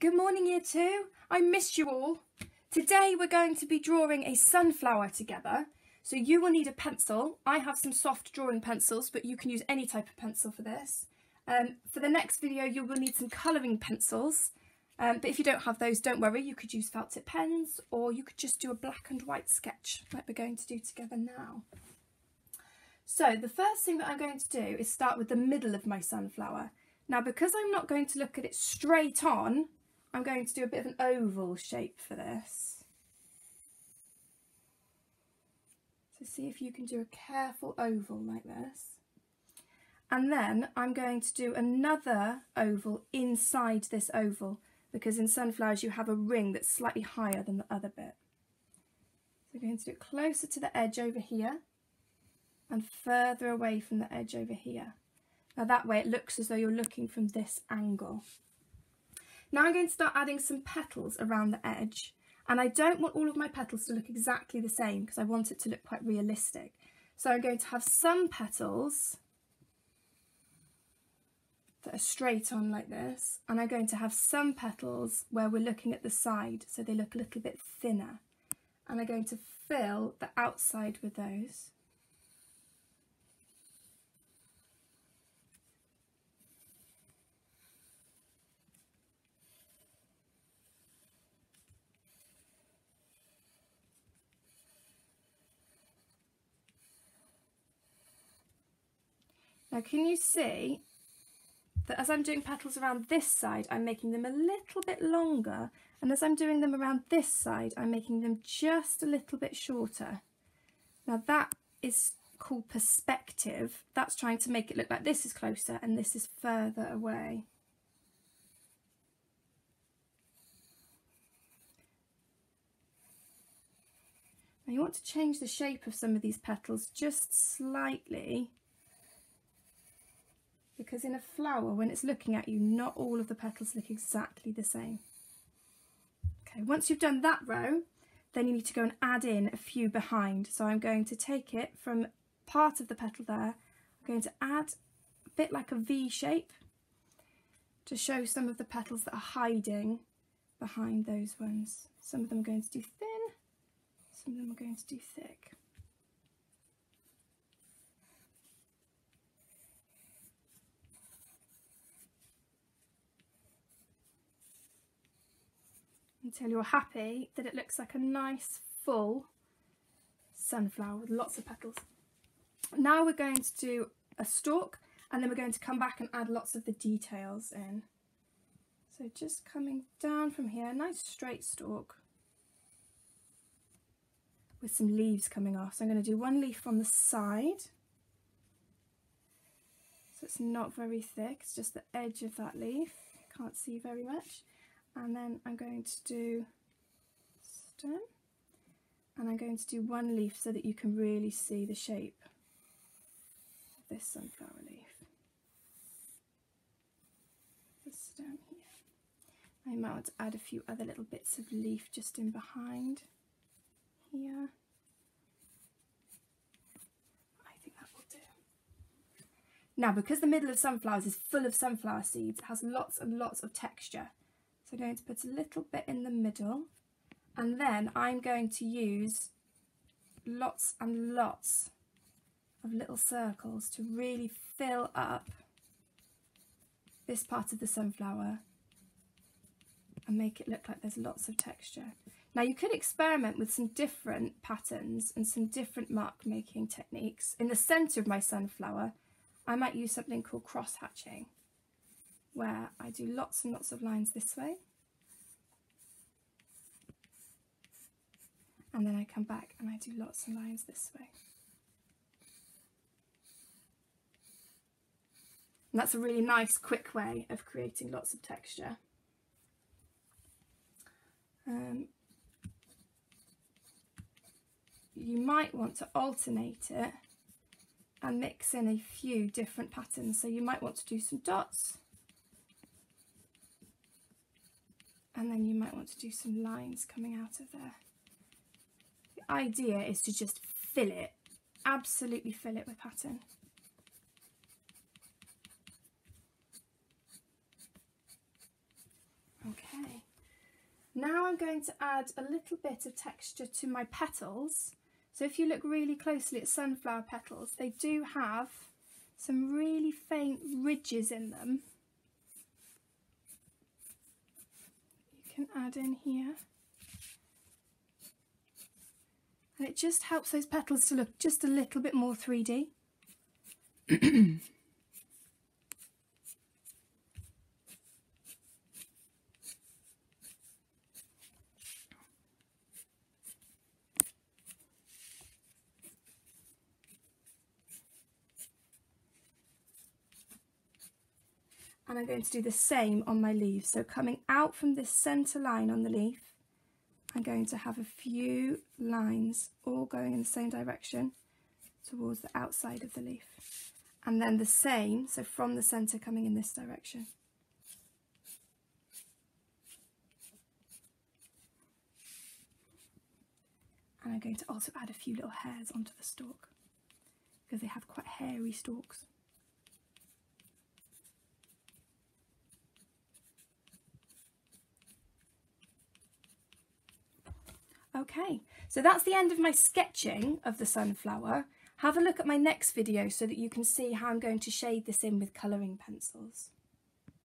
Good morning, Year 2. I missed you all. Today we're going to be drawing a sunflower together. So you will need a pencil. I have some soft drawing pencils, but you can use any type of pencil for this. For the next video you will need some colouring pencils. But if you don't have those, don't worry, you could use felt tip pens, or you could just do a black and white sketch like we're going to do together now. So the first thing that I'm going to do is start with the middle of my sunflower. Now, because I'm not going to look at it straight on, I'm going to do a bit of an oval shape for this. So see if you can do a careful oval like this. And then I'm going to do another oval inside this oval, because in sunflowers you have a ring that's slightly higher than the other bit. So I'm going to do it closer to the edge over here and further away from the edge over here. Now that way it looks as though you're looking from this angle. Now I'm going to start adding some petals around the edge, and I don't want all of my petals to look exactly the same because I want it to look quite realistic. So I'm going to have some petals that are straight on like this, and I'm going to have some petals where we're looking at the side, so they look a little bit thinner, and I'm going to fill the outside with those. Now can you see that as I'm doing petals around this side, I'm making them a little bit longer, and as I'm doing them around this side, I'm making them just a little bit shorter. Now that is called perspective. That's trying to make it look like this is closer and this is further away. Now you want to change the shape of some of these petals just slightly, because in a flower, when it's looking at you, not all of the petals look exactly the same. Okay, once you've done that row, then you need to go and add in a few behind. So I'm going to take it from part of the petal there, I'm going to add a bit like a V shape to show some of the petals that are hiding behind those ones. Some of them are going to do thin, some of them are going to do thick. Until you're happy that it looks like a nice full sunflower with lots of petals. Now we're going to do a stalk, and then we're going to come back and add lots of the details in. So just coming down from here, nice straight stalk with some leaves coming off. So I'm going to do one leaf on the side, so it's not very thick, it's just the edge of that leaf, can't see very much. And then I'm going to do stem, and I'm going to do one leaf so that you can really see the shape of this sunflower leaf. The stem here. I might want to add a few other little bits of leaf just in behind here. I think that will do. Now, because the middle of sunflowers is full of sunflower seeds, it has lots and lots of texture. So I'm going to put a little bit in the middle, and then I'm going to use lots and lots of little circles to really fill up this part of the sunflower and make it look like there's lots of texture. Now you could experiment with some different patterns and some different mark making techniques. In the centre of my sunflower, I might use something called cross hatching, where I do lots and lots of lines this way, and then I come back and I do lots of lines this way. And that's a really nice quick way of creating lots of texture. You might want to alternate it and mix in a few different patterns. So you might want to do some dots, and then you might want to do some lines coming out of there. The idea is to just fill it, absolutely fill it with pattern. Okay. Now I'm going to add a little bit of texture to my petals. So if you look really closely at sunflower petals, they do have some really faint ridges in them. You can add in here. And it just helps those petals to look just a little bit more 3D. And I'm going to do the same on my leaves. So coming out from this centre line on the leaf, I'm going to have a few lines all going in the same direction towards the outside of the leaf. And then the same, so from the centre coming in this direction. And I'm going to also add a few little hairs onto the stalk because they have quite hairy stalks. Okay, so that's the end of my sketching of the sunflower. Have a look at my next video so that you can see how I'm going to shade this in with colouring pencils.